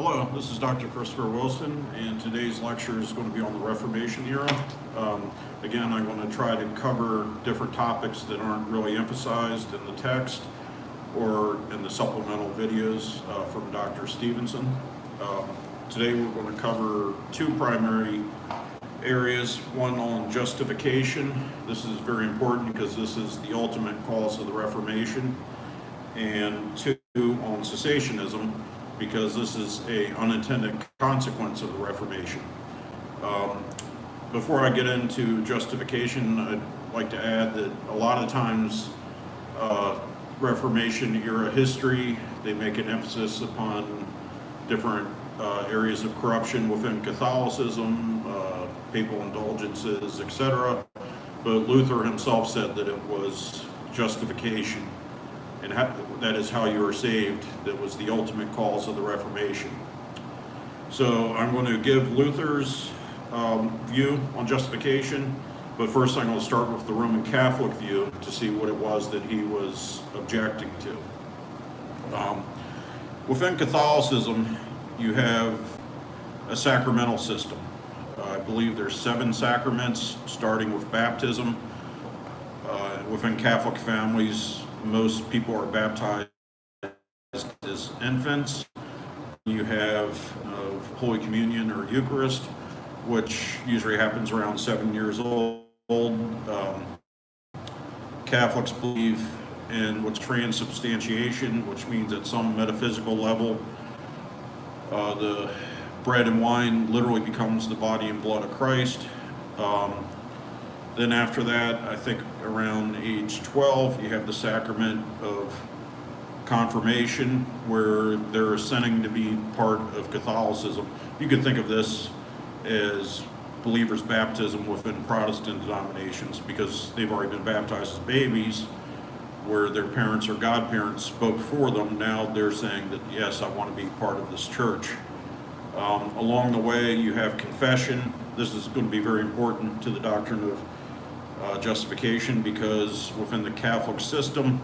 Hello, this is Dr. Christopher Wilson, and today's lecture is going to be on the Reformation era. Again, I'm going to try to cover different topics that aren't really emphasized in the text or in the supplemental videos from Dr. Stevenson. Today we're going to cover two primary areas, one on justification. This is very important because this is the ultimate cause of the Reformation, and two on cessationism, because this is an unintended consequence of the Reformation. Before I get into justification, I'd like to add that a lot of times Reformation era history, they make an emphasis upon different areas of corruption within Catholicism, papal indulgences, etc. But Luther himself said that it was justification, and that is how you are saved. That was the ultimate cause of the Reformation. So I'm going to give Luther's view on justification, but first I'm going to start with the Roman Catholic view to see what it was that he was objecting to. Within Catholicism, you have a sacramental system. I believe there's 7 sacraments, starting with baptism. Within Catholic families, most people are baptized as infants. You have Holy Communion or Eucharist, which usually happens around 7 years old. Catholics believe in what's transubstantiation, which means at some metaphysical level, the bread and wine literally becomes the body and blood of Christ. Then after that, I think around age 12, you have the sacrament of confirmation, where they're assenting to be part of Catholicism. You could think of this as believers' baptism within Protestant denominations, because they've already been baptized as babies, where their parents or godparents spoke for them. Now they're saying that, yes, I want to be part of this church. Along the way, you have confession. This is going to be very important to the doctrine of justification, because within the Catholic system,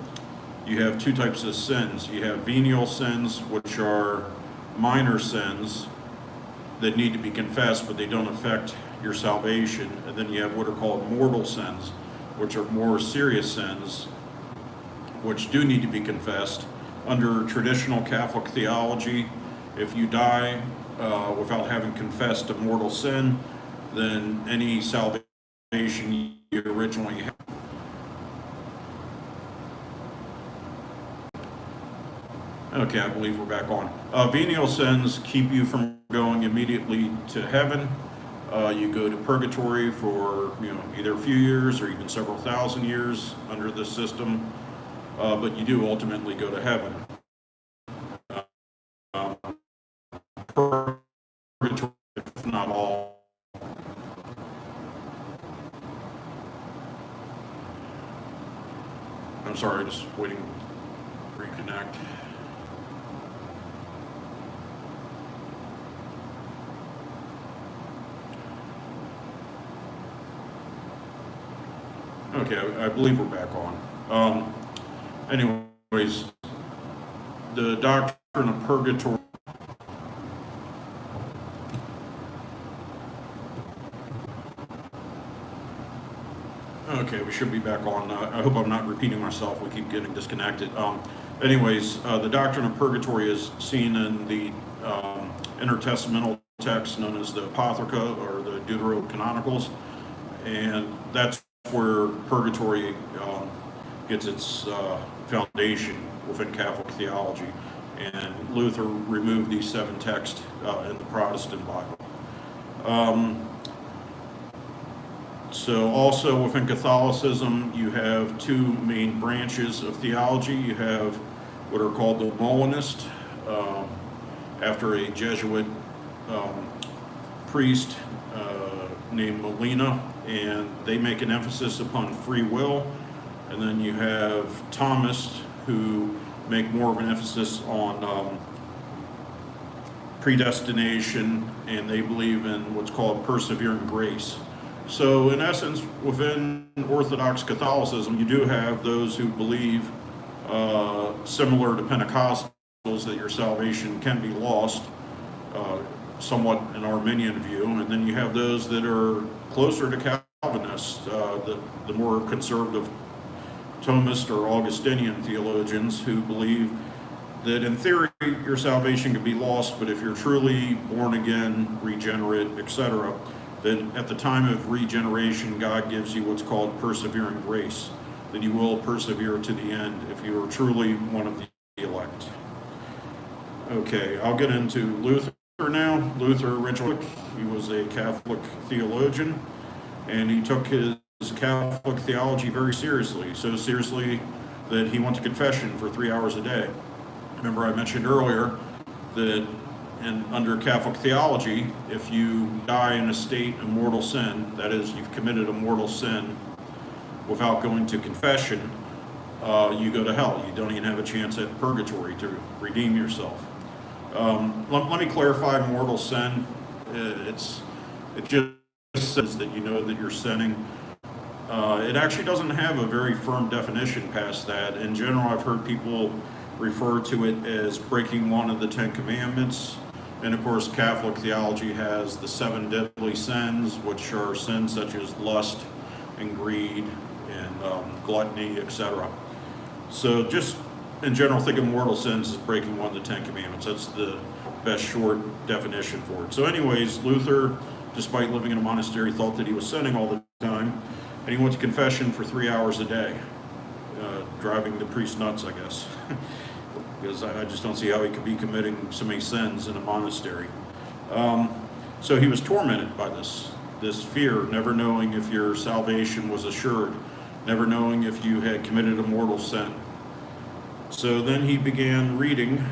you have 2 types of sins. You have venial sins, which are minor sins that need to be confessed, but they don't affect your salvation. And then you have what are called mortal sins, which are more serious sins, which do need to be confessed. Under traditional Catholic theology, if you die without having confessed a mortal sin, then any salvation you originally had. Okay, I believe we're back on. Venial sins keep you from going immediately to heaven. You go to purgatory for either a few years or even several thousand years under this system, but you do ultimately go to heaven. Purgatory, if not all. I'm sorry, just waiting to reconnect. Okay, I believe we're back on. Anyways, the doctrine of purgatory. Okay, we should be back on. I hope I'm not repeating myself. We keep getting disconnected. Anyways, the doctrine of purgatory is seen in the intertestamental text known as the Apocrypha or the Deuterocanonicals, and that's where purgatory gets its foundation within Catholic theology. And Luther removed these 7 texts in the Protestant Bible. So also within Catholicism, you have 2 main branches of theology. You have what are called the Molinists, after a Jesuit priest named Molina, and they make an emphasis upon free will. And then you have Thomists, who make more of an emphasis on predestination, and they believe in what's called persevering grace. So in essence, within Orthodox Catholicism, you do have those who believe, similar to Pentecostals, that your salvation can be lost, somewhat an Arminian view, and then you have those that are closer to Calvinists, the more conservative Thomist or Augustinian theologians who believe that in theory your salvation can be lost, but if you're truly born again, regenerate, etc., that at the time of regeneration, God gives you what's called persevering grace, that you will persevere to the end if you are truly one of the elect. Okay, I'll get into Luther now. Luther originally, he was a Catholic theologian, and he took his Catholic theology very seriously, so seriously that he went to confession for 3 hours a day. Remember I mentioned earlier that under Catholic theology, if you die in a state of mortal sin, that is, you've committed a mortal sin without going to confession, you go to hell. You don't even have a chance at purgatory to redeem yourself. Let me clarify mortal sin. It just says that you know that you're sinning. It actually doesn't have a very firm definition past that. In general, I've heard people refer to it as breaking one of the 10 Commandments. And of course, Catholic theology has the 7 deadly sins, which are sins such as lust and greed and gluttony, etc. So just in general, think of mortal sins as breaking one of the 10 Commandments. That's the best short definition for it. So anyways, Luther, despite living in a monastery, thought that he was sinning all the time, and he went to confession for 3 hours a day, driving the priest nuts, I guess, because I just don't see how he could be committing so many sins in a monastery. So he was tormented by this fear, never knowing if your salvation was assured, never knowing if you had committed a mortal sin. So then he began reading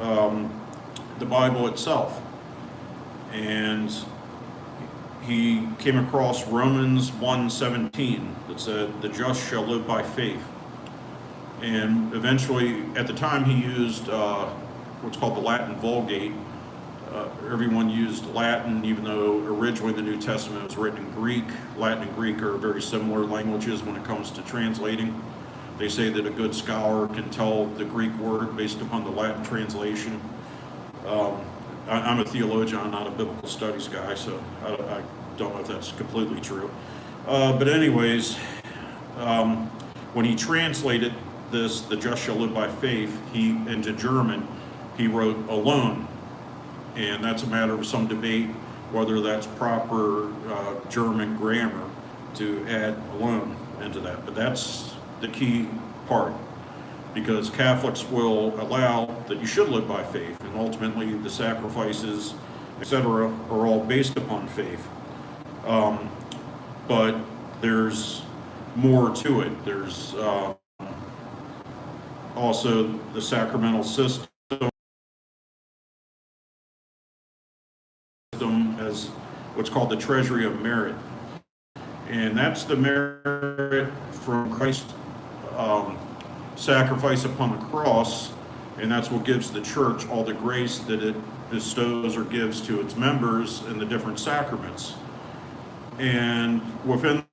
the Bible itself, and he came across Romans 1:17 that said, "The just shall live by faith." And eventually, at the time, he used what's called the Latin Vulgate. Everyone used Latin, even though originally the New Testament was written in Greek. Latin and Greek are very similar languages when it comes to translating. They say that a good scholar can tell the Greek word based upon the Latin translation. I'm a theologian, I'm not a biblical studies guy, so I don't know if that's completely true. But anyways, when he translated this, "the just shall live by faith," into German, he wrote "alone." And that's a matter of some debate whether that's proper German grammar to add "alone" into that. But that's the key part, because Catholics will allow that you should live by faith, and ultimately the sacrifices, etc., are all based upon faith. But there's more to it. There's also the sacramental system as what's called the treasury of merit, and that's the merit from Christ's sacrifice upon the cross, and that's what gives the church all the grace that it bestows or gives to its members in the different sacraments. And within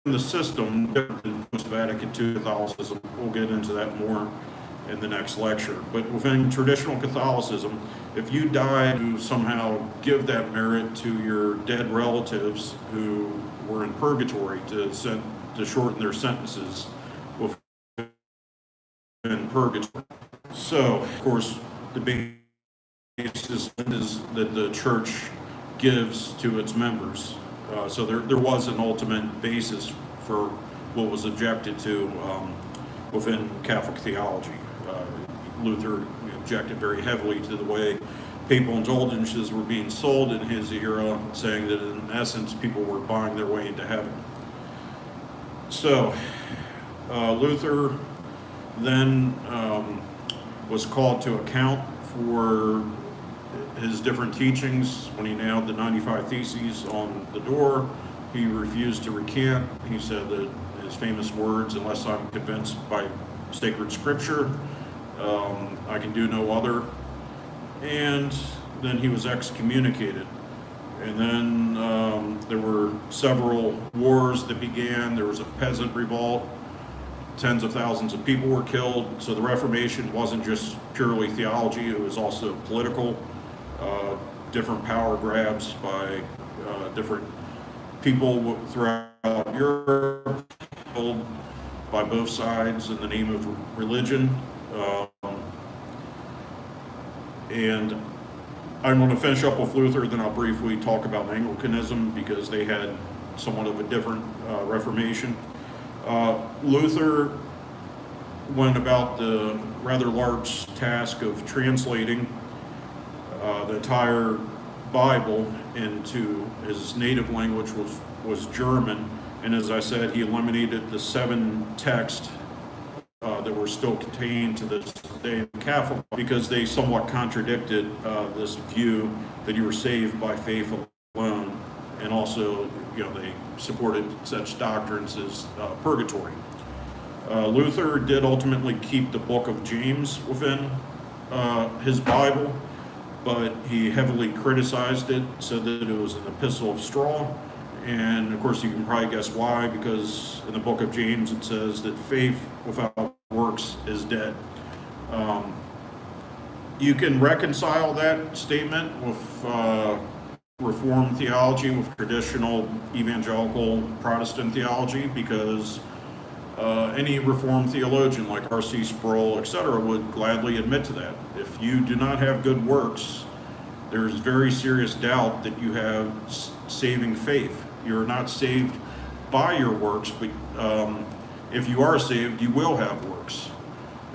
the system, post-Vatican II Catholicism, we'll get into that more in the next lecture, but within traditional Catholicism, if you die to somehow give that merit to your dead relatives who were in purgatory to shorten their sentences within purgatory. So, of course, the basis is that the church gives to its members. So there was an ultimate basis for what was objected to within Catholic theology. Luther objected very heavily to the way papal indulgences were being sold in his era, saying that in essence people were buying their way into heaven. So Luther then was called to account for his different teachings. When he nailed the 95 Theses on the door, he refused to recant. He said that his famous words, "Unless I'm convinced by sacred scripture, I can do no other." And then he was excommunicated. And then there were several wars that began. There was a peasant revolt. tens of thousands of people were killed. So the Reformation wasn't just purely theology, it was also political. Different power grabs by different people throughout Europe, killed by both sides in the name of religion. And I'm going to finish up with Luther, then I'll briefly talk about Anglicanism because they had somewhat of a different Reformation. Luther went about the rather large task of translating the entire Bible into his native language, which was German. And as I said, he eliminated the 7 texts that were still contained to this day in Catholic because they somewhat contradicted this view that you were saved by faith alone, and also, they supported such doctrines as purgatory. Luther did ultimately keep the book of James within his Bible, but he heavily criticized it, said that it was an epistle of straw. And of course, you can probably guess why, because in the book of James it says that faith without works is dead. You can reconcile that statement with Reformed theology, with traditional evangelical Protestant theology, because any Reformed theologian like R.C. Sproul, etc., would gladly admit to that. If you do not have good works, there's very serious doubt that you have saving faith. You're not saved by your works, but if you are saved, you will have works.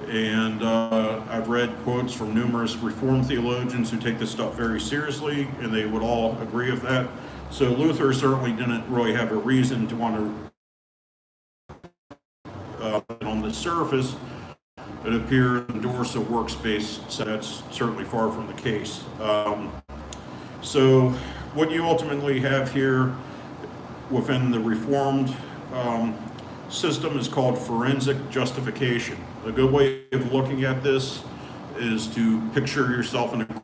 And I've read quotes from numerous Reformed theologians who take this stuff very seriously, and they would all agree with that. So Luther certainly didn't really have a reason to want to, on the surface, it appears to endorse a works-based, so that's certainly far from the case. So what you ultimately have here within the Reformed system is called forensic justification. A good way of looking at this is to picture yourself in a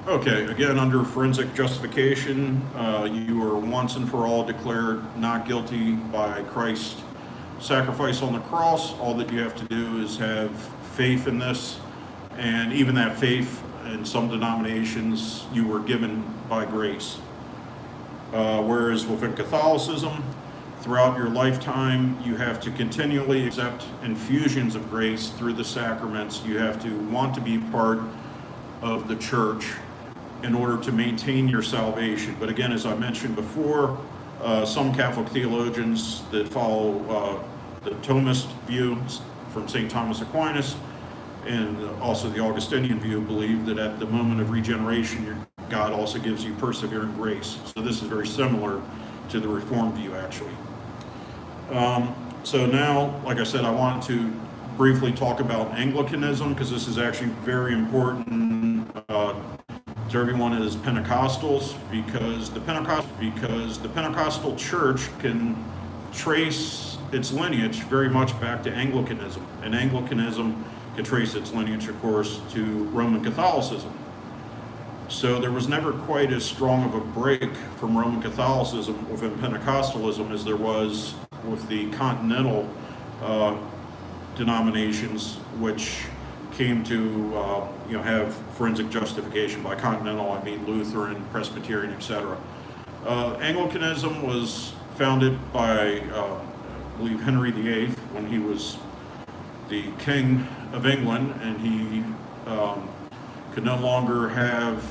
Okay, again, under forensic justification, you are once and for all declared not guilty by Christ's sacrifice on the cross. All that you have to do is have faith in this, and even that faith, in some denominations, you were given by grace. Whereas within Catholicism, throughout your lifetime, you have to continually accept infusions of grace through the sacraments. You have to want to be part of the church in order to maintain your salvation. But again, as I mentioned before, some Catholic theologians that follow the Thomist view from St. Thomas Aquinas, and also the Augustinian view, believe that at the moment of regeneration, God also gives you persevering grace. So this is very similar to the Reformed view, actually. So now, like I said, I want to briefly talk about Anglicanism, because this is actually very important to everyone as Pentecostals, because the Pentecostal church can trace its lineage very much back to Anglicanism, and Anglicanism can trace its lineage, of course, to Roman Catholicism. So there was never quite as strong of a break from Roman Catholicism within Pentecostalism as there was with the continental denominations, which came to have forensic justification. By continental, I mean Lutheran, Presbyterian, etc. Anglicanism was founded by, I believe, Henry VIII when he was the King of England, and he could no longer have,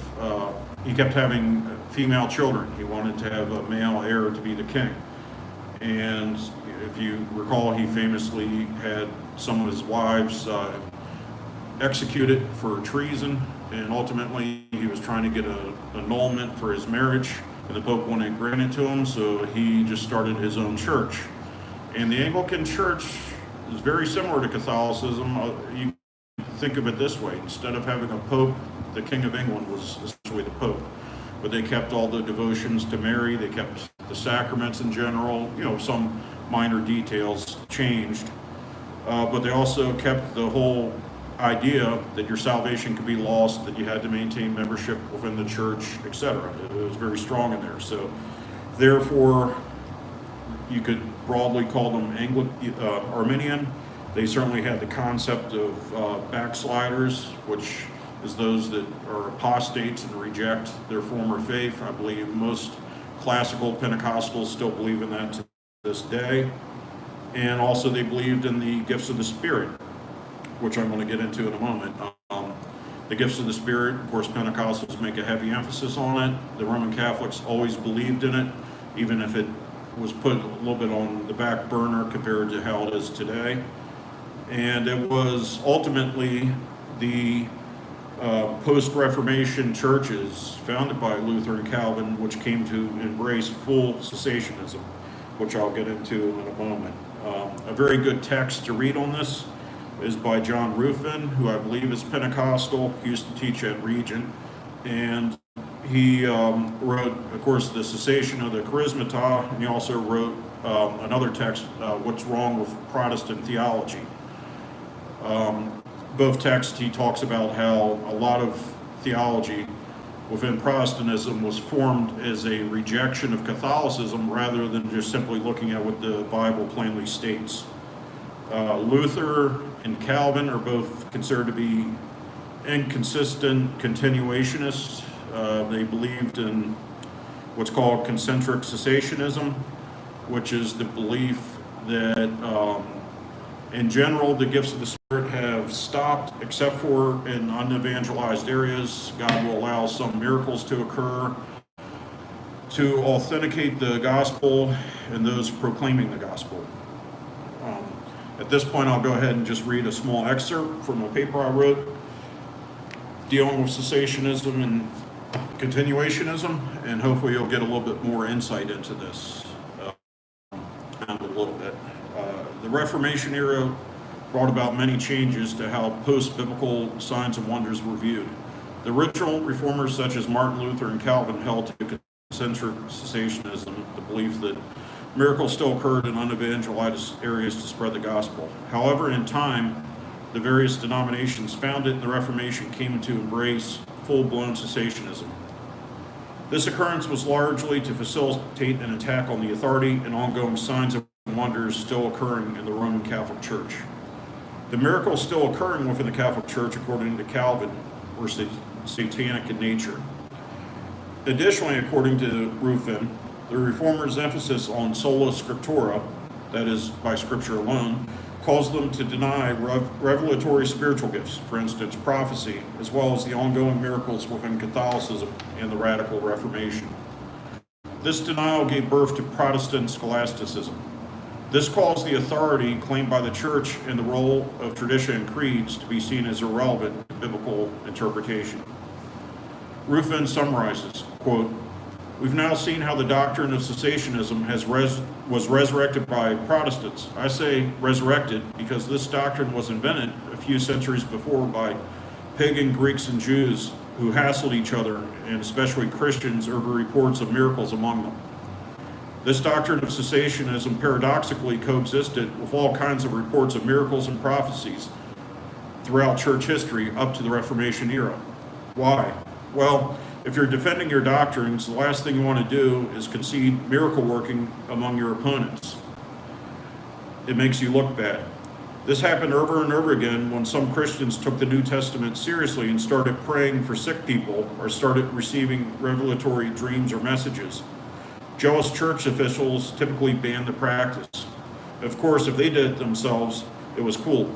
he kept having female children. He wanted to have a male heir to be the king. And if you recall, he famously had some of his wives executed for treason, and ultimately he was trying to get an annulment for his marriage, and the Pope wouldn't grant it to him, so he just started his own church. And the Anglican Church is very similar to Catholicism. You think of it this way: instead of having a Pope, the King of England was essentially the Pope. But they kept all the devotions to Mary, they kept the sacraments in general, some minor details changed. But they also kept the whole idea that your salvation could be lost, that you had to maintain membership within the church, etc. It was very strong in there. So, therefore, you could broadly call them Arminian. They certainly had the concept of backsliders, which is those that are apostates and reject their former faith. I believe most classical Pentecostals still believe in that to this day. And also they believed in the gifts of the Spirit, which I'm going to get into in a moment. The gifts of the Spirit, of course, Pentecostals make a heavy emphasis on it. The Roman Catholics always believed in it, even if it was put a little bit on the back burner compared to how it is today. And it was ultimately the post-Reformation churches founded by Luther and Calvin which came to embrace full cessationism, which I'll get into in a moment. A very good text to read on this is by John Ruffin, who I believe is Pentecostal. He used to teach at Regent, and he wrote, of course, the cessation of the charismata, and he also wrote another text, What's Wrong with Protestant Theology. Both texts, he talks about how a lot of theology within Protestantism was formed as a rejection of Catholicism rather than just simply looking at what the Bible plainly states. Luther and Calvin are both considered to be inconsistent continuationists. They believed in what's called concentric cessationism, which is the belief that in general the gifts of the Spirit have stopped except for in unevangelized areas. God will allow some miracles to occur to authenticate the gospel and those proclaiming the gospel. At this point, I'll go ahead and just read a small excerpt from a paper I wrote dealing with cessationism and continuationism, and hopefully you'll get a little bit more insight into this a little bit. The Reformation era brought about many changes to how post-biblical signs and wonders were viewed. The original reformers such as Martin Luther and Calvin held to concentric cessationism, the belief that miracles still occurred in unevangelized areas to spread the gospel. However, in time, the various denominations founded in the Reformation came to embrace full-blown cessationism. This occurrence was largely to facilitate an attack on the authority and ongoing signs and wonders still occurring in the Roman Catholic Church. The miracles still occurring within the Catholic Church, according to Calvin, were satanic in nature. Additionally, according to Ruffin, the Reformers' emphasis on sola scriptura, that is, by Scripture alone, caused them to deny revelatory spiritual gifts, for instance, prophecy, as well as the ongoing miracles within Catholicism and the Radical Reformation. This denial gave birth to Protestant scholasticism. This caused the authority claimed by the Church and the role of tradition and creeds to be seen as irrelevant to biblical interpretation. Ruffin summarizes, quote, "We've now seen how the doctrine of cessationism was resurrected by Protestants. I say resurrected because this doctrine was invented a few centuries before by pagan Greeks and Jews who hassled each other, and especially Christians, over reports of miracles among them. This doctrine of cessationism paradoxically coexisted with all kinds of reports of miracles and prophecies throughout church history up to the Reformation era. Why? Well, if you're defending your doctrines, the last thing you want to do is concede miracle working among your opponents. It makes you look bad. This happened over and over again when some Christians took the New Testament seriously and started praying for sick people or started receiving revelatory dreams or messages. Jealous church officials typically banned the practice. Of course, if they did it themselves, it was cool.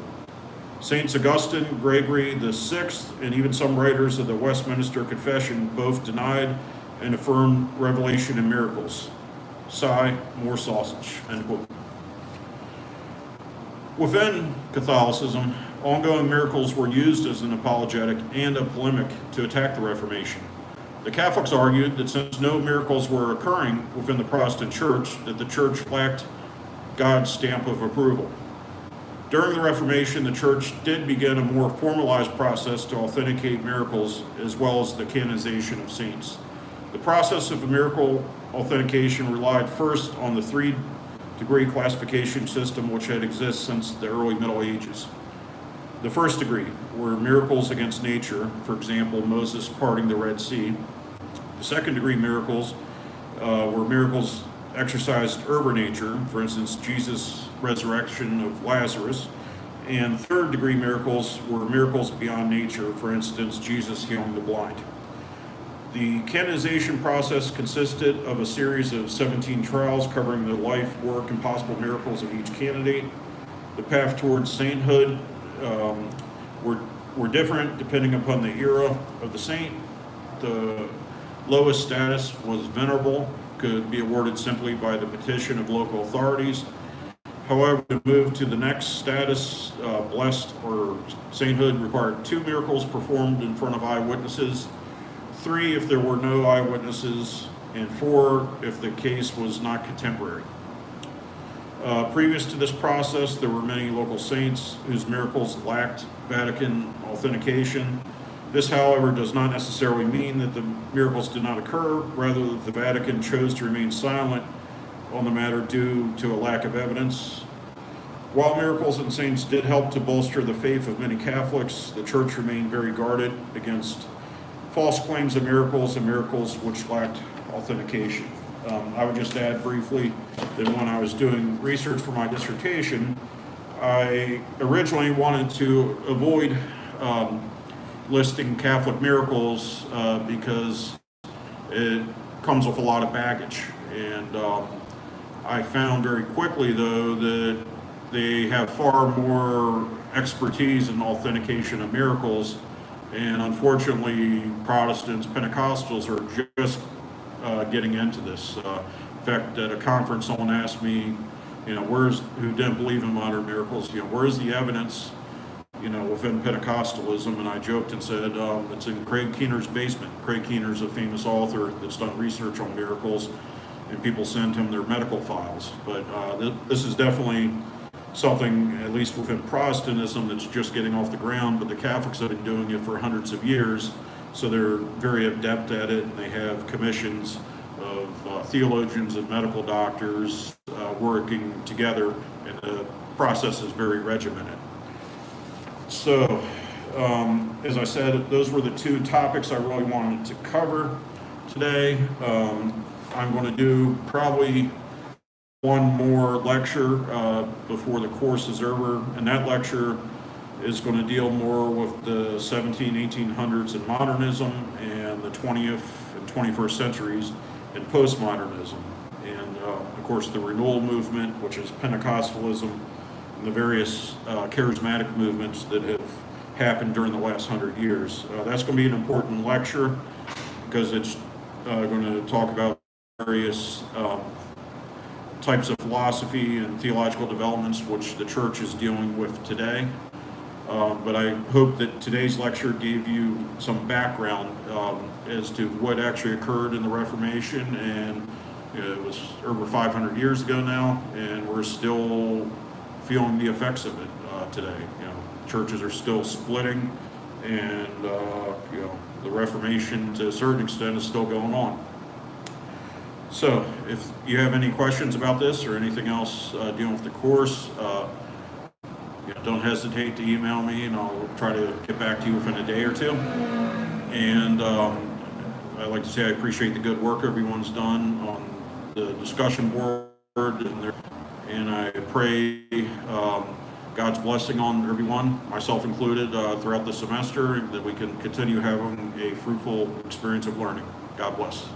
Saints Augustine, Gregory VI, and even some writers of the Westminster Confession both denied and affirmed revelation and miracles. Sigh, more sausage," end quote. Within Catholicism, ongoing miracles were used as an apologetic and a polemic to attack the Reformation. The Catholics argued that since no miracles were occurring within the Protestant Church, that the Church lacked God's stamp of approval. During the Reformation, the Church did begin a more formalized process to authenticate miracles as well as the canonization of saints. The process of miracle authentication relied first on the three-degree classification system which had existed since the early Middle Ages. The first degree were miracles against nature, for example, Moses parting the Red Sea. The second degree miracles were miracles exercised over nature, for instance, Jesus' resurrection of Lazarus. And third degree miracles were miracles beyond nature, for instance, Jesus healing the blind. The canonization process consisted of a series of 17 trials covering the life, work, and possible miracles of each candidate. The path towards sainthood were different depending upon the era of the saint. The lowest status was venerable, could be awarded simply by the petition of local authorities. However, to move to the next status, blessed or sainthood, required 2 miracles performed in front of eyewitnesses, 3 if there were no eyewitnesses, and 4 if the case was not contemporary. Previous to this process, there were many local saints whose miracles lacked Vatican authentication. This, however, does not necessarily mean that the miracles did not occur, rather that the Vatican chose to remain silent on the matter due to a lack of evidence. While miracles and saints did help to bolster the faith of many Catholics, the Church remained very guarded against false claims of miracles and miracles which lacked authentication. I would just add briefly that when I was doing research for my dissertation, I originally wanted to avoid listing Catholic miracles because it comes with a lot of baggage. And I found very quickly, though, that they have far more expertise in authentication of miracles. And unfortunately, Protestants, Pentecostals are just getting into this. In fact, at a conference, someone asked me, who didn't believe in modern miracles, where's the evidence, within Pentecostalism? And I joked and said, it's in Craig Keener's basement. Craig Keener's a famous author that's done research on miracles, and people send him their medical files. But this is definitely something, at least within Protestantism, that's just getting off the ground, but the Catholics have been doing it for hundreds of years, so they're very adept at it, and they have commissions of theologians and medical doctors working together, and the process is very regimented. So, as I said, those were the 2 topics I really wanted to cover today. I'm going to do probably one more lecture before the course is over, and that lecture is going to deal more with the 1800s and modernism, and the 20th and 21st centuries and postmodernism, and of course the renewal movement, which is Pentecostalism, and the various charismatic movements that have happened during the last 100 years. That's going to be an important lecture because it's going to talk about various types of philosophy and theological developments which the Church is dealing with today. But I hope that today's lecture gave you some background as to what actually occurred in the Reformation, and it was over 500 years ago now, and we're still feeling the effects of it today. Churches are still splitting, and the Reformation, to a certain extent, is still going on. So, if you have any questions about this or anything else dealing with the course, don't hesitate to email me, and I'll try to get back to you within a day or 2. And I'd like to say I appreciate the good work everyone's done on the discussion board, and I pray God's blessing on everyone, myself included, throughout the semester, that we can continue having a fruitful experience of learning. God bless.